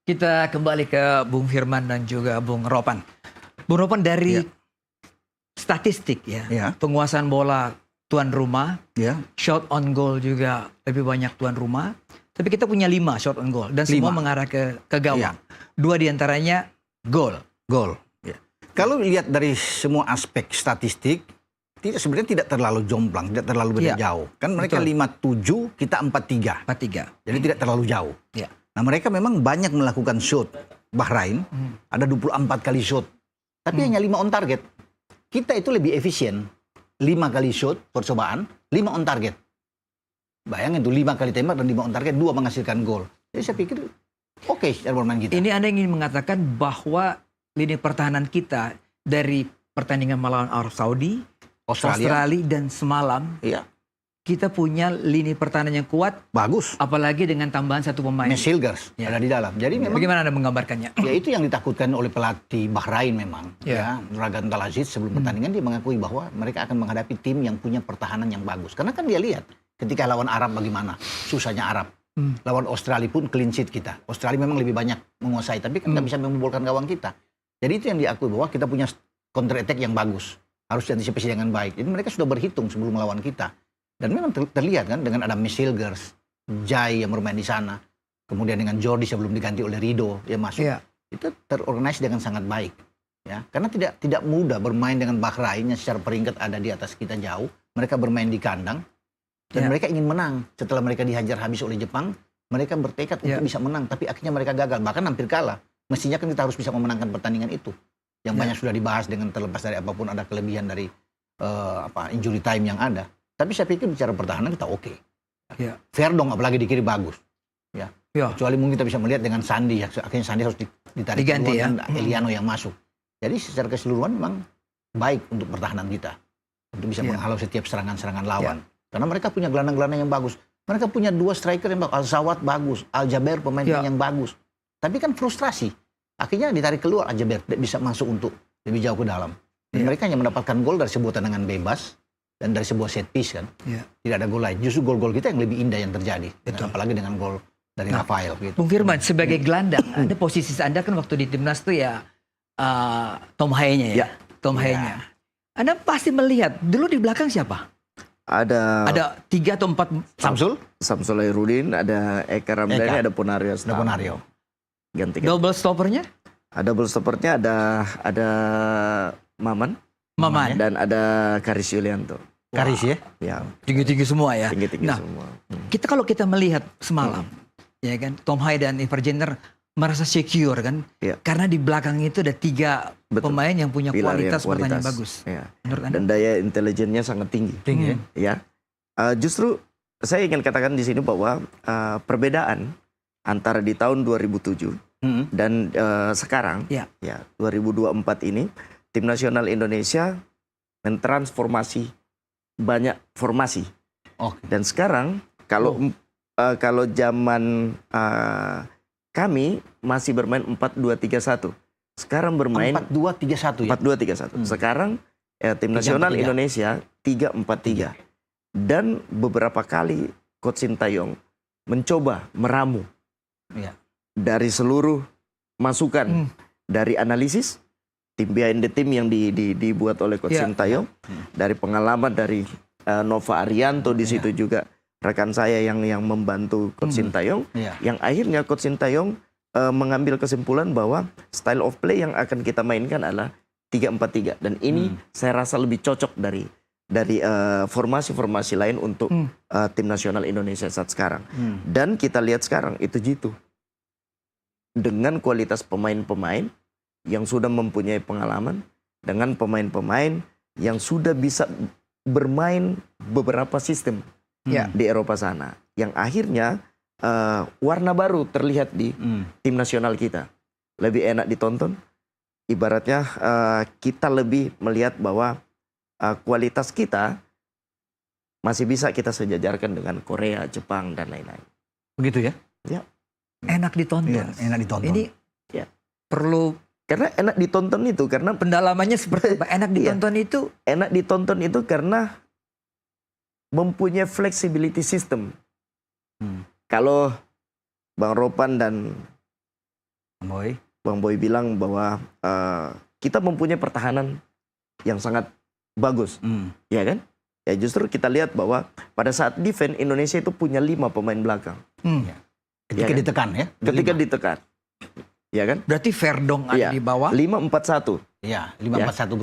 Kita kembali ke Bung Firman dan juga Bung Ropan. Bung Ropan, dari statistik ya, penguasaan bola tuan rumah, shot on goal juga lebih banyak tuan rumah. Tapi kita punya 5 shot on goal dan semua mengarah ke gawang. 2 diantaranya gol. Kalau lihat dari semua aspek statistik, sebenarnya tidak terlalu jomplang, tidak terlalu beda jauh. Kan mereka 5-7, kita 4-3. Jadi tidak terlalu jauh. Nah, mereka memang banyak melakukan shoot. Bahrain ada 24 kali shoot. Tapi hanya 5 on target. Kita itu lebih efisien. 5 kali shoot percobaan, 5 on target. Bayangin tuh 5 kali tembak dan 5 on target, 2 menghasilkan gol. Jadi saya pikir oke cara bermain kita. Ini Anda ingin mengatakan bahwa lini pertahanan kita dari pertandingan melawan Arab Saudi, Australia dan semalam, kita punya lini pertahanan yang kuat, bagus. Apalagi dengan tambahan 1 pemain. Mesilgers ada di dalam. Jadi memang bagaimana Anda menggambarkannya? Ya itu yang ditakutkan oleh pelatih Bahrain memang. Dragan Talazic sebelum pertandingan dia mengakui bahwa mereka akan menghadapi tim yang punya pertahanan yang bagus. Karena kan dia lihat ketika lawan Arab bagaimana susahnya Arab. Lawan Australia pun clean sheet kita. Australia memang lebih banyak menguasai, tapi kan nggak bisa membolkan gawang kita. Jadi itu yang diakui bahwa kita punya counter attack yang bagus. Harus diantisipasi dengan baik. Jadi mereka sudah berhitung sebelum melawan kita. Dan memang terlihat kan dengan ada Mesilgers, Jai yang bermain di sana. Kemudian dengan Jordi sebelum diganti oleh Rido yang masuk. Itu terorganisasi dengan sangat baik. Ya, karena tidak mudah bermain dengan Bahrain yang secara peringkat ada di atas kita jauh. Mereka bermain di kandang. Dan mereka ingin menang. Setelah mereka dihajar habis oleh Jepang, mereka bertekad untuk bisa menang. Tapi akhirnya mereka gagal. Bahkan hampir kalah. Mestinya kan kita harus bisa memenangkan pertandingan itu. Yang banyak sudah dibahas dengan terlepas dari apapun ada kelebihan dari injury time yang ada. Tapi saya pikir bicara pertahanan kita oke. Fair dong, apalagi di kiri bagus. Kecuali mungkin kita bisa melihat dengan Sandi. Akhirnya Sandi harus ditarik diganti keluar dan Eliano yang masuk. Jadi secara keseluruhan memang baik untuk pertahanan kita. Untuk bisa menghalau setiap serangan-serangan lawan. Karena mereka punya gelandang-gelandang yang bagus. Mereka punya 2 striker yang bagus. Al-Zawad bagus. Al-Jaber pemain yang bagus. Tapi kan frustrasi. Akhirnya ditarik keluar Al-Jaber. Tidak bisa masuk untuk lebih jauh ke dalam. Dan mereka hanya mendapatkan gol dari sebuah tendangan bebas. Dan dari sebuah set piece kan. Tidak ada gol lain. Justru gol-gol kita yang lebih indah yang terjadi. Apalagi dengan gol dari Rafael. Gitu. Bung Firman, sebagai gelandang, Anda posisi Anda kan waktu di timnas itu ya Tom Haye-nya Tom Haye-nya. Anda pasti melihat, dulu di belakang siapa? Ada 3 atau 4. Samsul Hairudin, ada Eka Ramdhani, ada Ponario. Ganti. Double stoppernya? Double stoppernya ada Maman. Dan ada Karis Yulianto. Karis ya? Tinggi-tinggi semua ya? Tinggi-tinggi semua. Kalau kita melihat semalam, ya kan, Tom Haye dan Ivar Jenner merasa secure kan? Karena di belakang itu ada 3 pemain yang punya kualitas pertandingan bagus. Dan daya intelijennya sangat tinggi. Justru saya ingin katakan di sini bahwa perbedaan antara di tahun 2007 dan sekarang, 2024 ini, tim nasional Indonesia mentransformasi banyak formasi. Dan sekarang kalau zaman kami masih bermain 4-2-3-1. Sekarang bermain 4-2-3-1 ya. 4-2-3-1. Sekarang tim nasional Indonesia 3-4-3. Dan beberapa kali Coach Sintayong mencoba meramu dari seluruh masukan dari analisis tim behind the team yang dibuat oleh Coach Sintayong, dari pengalaman dari Nova Arianto di situ juga rekan saya yang membantu Coach Sintayong, yang akhirnya Coach Sintayong mengambil kesimpulan bahwa style of play yang akan kita mainkan adalah 3-4-3, dan ini saya rasa lebih cocok dari formasi-formasi lain untuk tim nasional Indonesia saat sekarang. Dan kita lihat sekarang itu jitu dengan kualitas pemain-pemain yang sudah mempunyai pengalaman, dengan pemain-pemain yang sudah bisa bermain beberapa sistem di Eropa sana, yang akhirnya warna baru terlihat di tim nasional kita. Lebih enak ditonton, ibaratnya kita lebih melihat bahwa kualitas kita masih bisa kita sejajarkan dengan Korea, Jepang, dan lain-lain. Begitu ya? Enak ditonton. Enak ditonton. Ini perlu. Karena enak ditonton itu karena pendalamannya seperti apa? Enak ditonton itu? Enak ditonton itu karena mempunyai flexibility system. Kalau Bang Ropan dan Bang Boy bilang bahwa kita mempunyai pertahanan yang sangat bagus, ya kan? Ya justru kita lihat bahwa pada saat defense Indonesia itu punya 5 pemain belakang. Ketika kan? ditekan ya? Ketika ditekan, ya kan? Berarti Verdong ada di bawah. 5-4-1. Ya, 5-4-1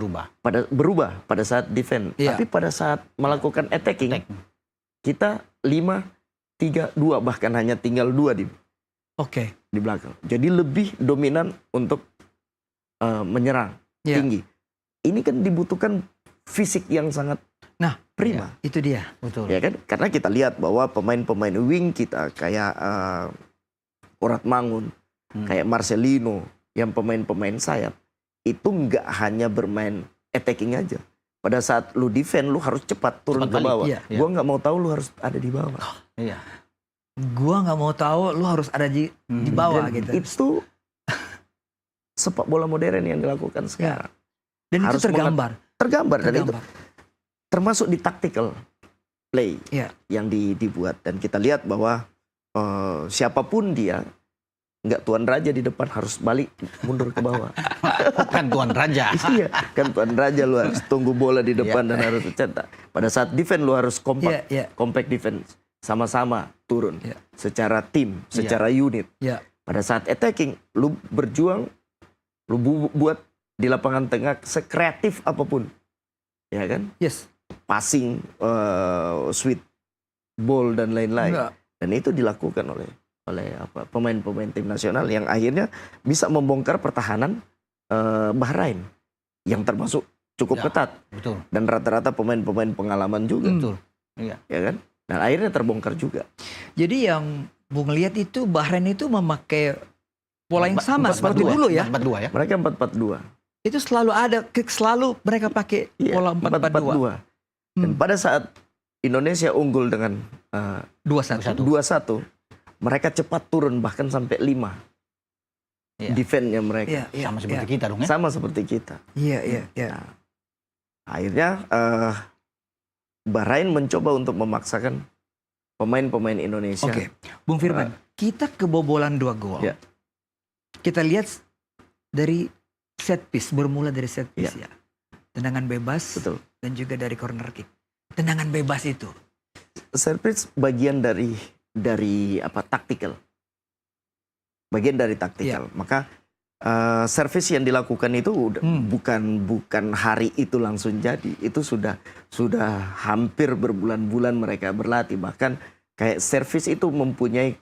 Berubah pada saat defense. Tapi pada saat melakukan attacking, kita 5-3-2 bahkan hanya tinggal 2 di belakang. Jadi lebih dominan untuk menyerang tinggi. Ini kan dibutuhkan fisik yang sangat prima. Itu dia. Betul. Ya kan? Karena kita lihat bahwa pemain-pemain wing kita kayak Orat Mangun, kayak Marcelino, yang pemain-pemain sayap, itu nggak hanya bermain attacking aja. Pada saat lu defend, lu harus cepat turun ke bawah. Gua nggak mau tahu lu harus ada di bawah. Gua nggak mau tahu lu harus ada di bawah Dan gitu. Itu sepak bola modern yang dilakukan sekarang. Dan harus itu tergambar. Dan itu termasuk di tactical play yang dibuat. Dan kita lihat bahwa siapapun dia, nggak tuan raja di depan, harus balik mundur ke bawah. Kan tuan raja. Iya, kan tuan raja, lu harus tunggu bola di depan dan harus cetak. Pada saat defense lu harus kompak, compact defense, sama-sama turun secara tim, secara unit. Pada saat attacking, lu berjuang, lu buat di lapangan tengah sekreatif apapun, ya kan? Passing, sweet ball dan lain-lain. Dan itu dilakukan oleh pemain-pemain tim nasional yang akhirnya bisa membongkar pertahanan Bahrain yang termasuk cukup ketat. Betul. Dan rata-rata pemain-pemain pengalaman juga. Betul. Ya kan? Dan akhirnya terbongkar juga. Jadi yang Bung lihat itu Bahrain itu memakai pola yang sama seperti dulu ya. 4-4-2 ya. Mereka 4-4-2. Itu selalu mereka pakai pola 4-4-2. Dan pada saat Indonesia unggul dengan 2-1, mereka cepat turun bahkan sampai 5. Defense-nya mereka. Sama seperti kita dong ya. Sama seperti kita. Nah, akhirnya Bahrain mencoba untuk memaksakan pemain-pemain Indonesia. Bung Firman, kita kebobolan 2 gol. Kita lihat dari set piece, bermula dari set piece ya. Tendangan bebas. Betul. Dan juga dari corner kick. Tendangan bebas itu. Service bagian dari taktikal. Bagian dari taktikal. Maka service yang dilakukan itu bukan hari itu langsung jadi. Itu sudah hampir berbulan-bulan mereka berlatih. Bahkan kayak service itu mempunyai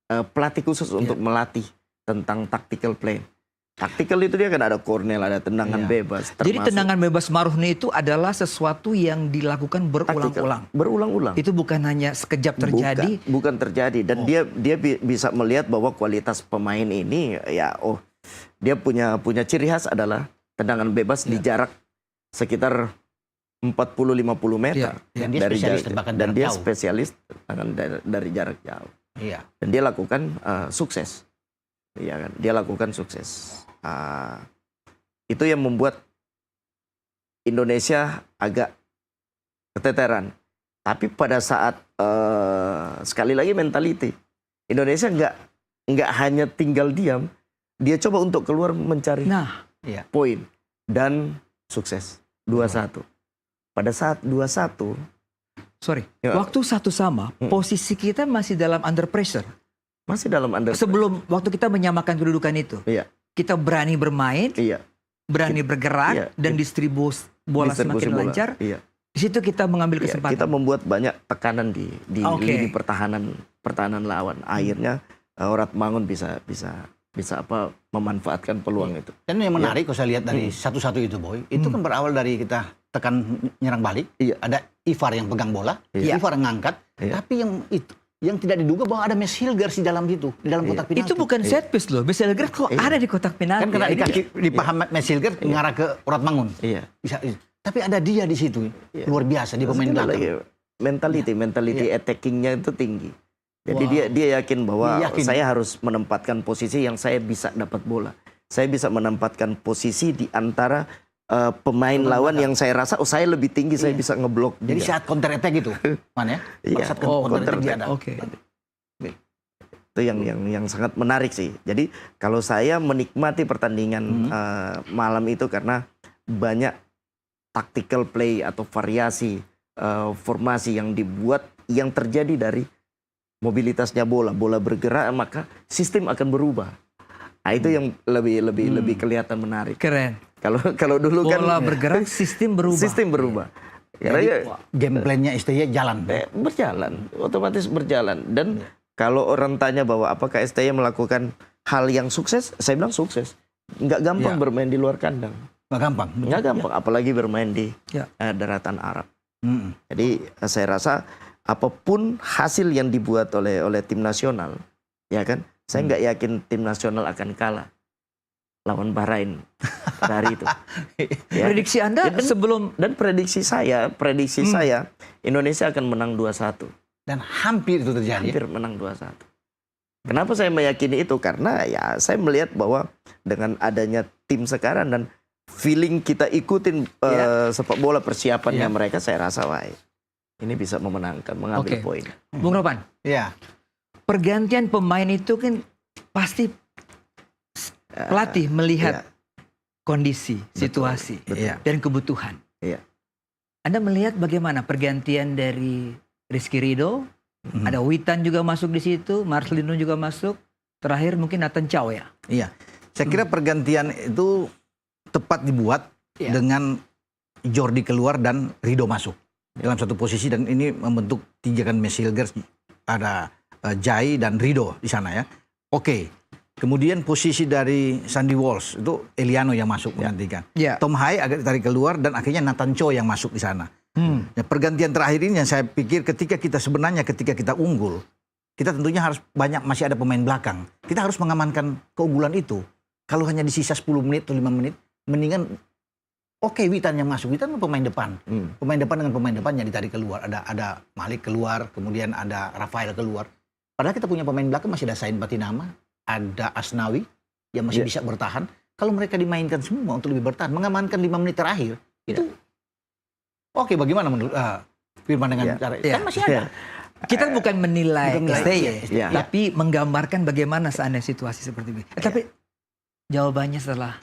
pelatih khusus untuk melatih tentang tactical play. Taktikal itu dia kan ada corner, ada tendangan bebas. Jadi tendangan bebas Marufni itu adalah sesuatu yang dilakukan berulang-ulang. Berulang-ulang. Itu bukan hanya sekejap terjadi. Bukan terjadi. Dan dia bisa melihat bahwa kualitas pemain ini dia punya ciri khas adalah tendangan bebas di jarak sekitar 40-50 meter. Dan dia spesialis tembakan dan dia jauh. spesialis dari jarak jauh. Dan dia lakukan sukses. Iya kan? Dia lakukan sukses. Itu yang membuat Indonesia agak keteteran. Tapi pada saat sekali lagi mentality, Indonesia nggak hanya tinggal diam, dia coba untuk keluar mencari poin dan sukses 2-1. Pada saat 2-1, waktu 1-1 posisi kita masih dalam under pressure. Masih dalam under pressure. Sebelum waktu kita menyamakan kedudukan itu. Kita berani bermain, berani bergerak, dan distribusi bola semakin lancar. Di situ kita mengambil kesempatan. Kita membuat banyak tekanan di lini pertahanan lawan. Akhirnya Orat Mangun bisa memanfaatkan peluang itu. Dan yang menarik kalau saya lihat dari 1-1 itu, Boy, itu kan berawal dari kita tekan nyerang balik. Ada Ivar yang pegang bola, Ivar yang ngangkat, tapi yang tidak diduga bahwa ada Mes Hilgers di dalam kotak penalti. Itu bukan set piece loh. Mes Hilgers kok ada di kotak penalti. Kan kena di kaki, dipaham Mes Hilgers ngarah ke Orat Mangun. Bisa, tapi ada dia di situ. Luar biasa di pemain belakang. Mentality attackingnya itu tinggi. Jadi dia yakin bahwa saya harus menempatkan posisi yang saya bisa dapat bola. Saya bisa menempatkan posisi di antara pemain lawan yang saya rasa saya lebih tinggi, saya bisa ngeblok. Jadi saat counter attack gitu, Man ya? Saat counter attack dia ada. Itu yang sangat menarik sih. Jadi kalau saya menikmati pertandingan malam itu karena banyak tactical play atau variasi formasi yang dibuat yang terjadi dari mobilitasnya bola bergerak, maka sistem akan berubah. Nah, itu yang lebih kelihatan menarik. Keren. Kalau dulu kan bola bergerak, sistem berubah. Sistem berubah. Jadi game plan-nya STY jalan. Berjalan, otomatis berjalan. Dan kalau orang tanya bahwa apakah STY melakukan hal yang sukses, saya bilang sukses. Nggak gampang bermain di luar kandang. Nggak gampang, apalagi bermain di daratan Arab. Jadi saya rasa apapun hasil yang dibuat oleh tim nasional, ya kan, saya nggak yakin tim nasional akan kalah lawan Bahrain dari itu. Ya. Prediksi Anda sebelum prediksi saya Indonesia akan menang 2-1. Dan hampir itu terjadi. Hampir menang 2-1. Kenapa saya meyakini itu? Karena ya saya melihat bahwa dengan adanya tim sekarang dan feeling kita ikutin sepak bola persiapannya mereka, saya rasa wah ini bisa memenangkan, mengambil poin. Bung Ropan. Ya. Pergantian pemain itu kan pasti pelatih melihat kondisi, situasi dan kebutuhan. Anda melihat bagaimana pergantian dari Rizky Ridho, ada Witan juga masuk di situ, Marcelino juga masuk, terakhir mungkin Nathan Chow ya. Iya, saya kira pergantian itu tepat dibuat dengan Jordi keluar dan Ridho masuk dalam satu posisi, dan ini membentuk tiga kan, Messi Hilgers, ada Jai dan Ridho di sana ya. Kemudian posisi dari Sandy Walsh itu Eliano yang masuk menggantikan. Tom Hai agak ditarik keluar dan akhirnya Nathan Chow yang masuk di sana. Ya, pergantian terakhir ini yang saya pikir ketika kita unggul, kita tentunya harus masih ada pemain belakang. Kita harus mengamankan keunggulan itu. Kalau hanya di sisa 10 menit atau 5 menit, mendingan Witan yang masuk. Witan pemain depan. Pemain depan dengan pemain depan yang ditarik keluar. Ada Malik keluar, kemudian ada Rafael keluar. Padahal kita punya pemain belakang, masih ada Said Batinama, ada Asnawi yang masih bisa bertahan. Kalau mereka dimainkan semua untuk lebih bertahan, mengamankan 5 menit terakhir, itu bagaimana menurut Firman dengan cara itu? Kan masih ada. Kita bukan menilai STY, tapi menggambarkan bagaimana seandainya situasi seperti ini. Tapi jawabannya setelah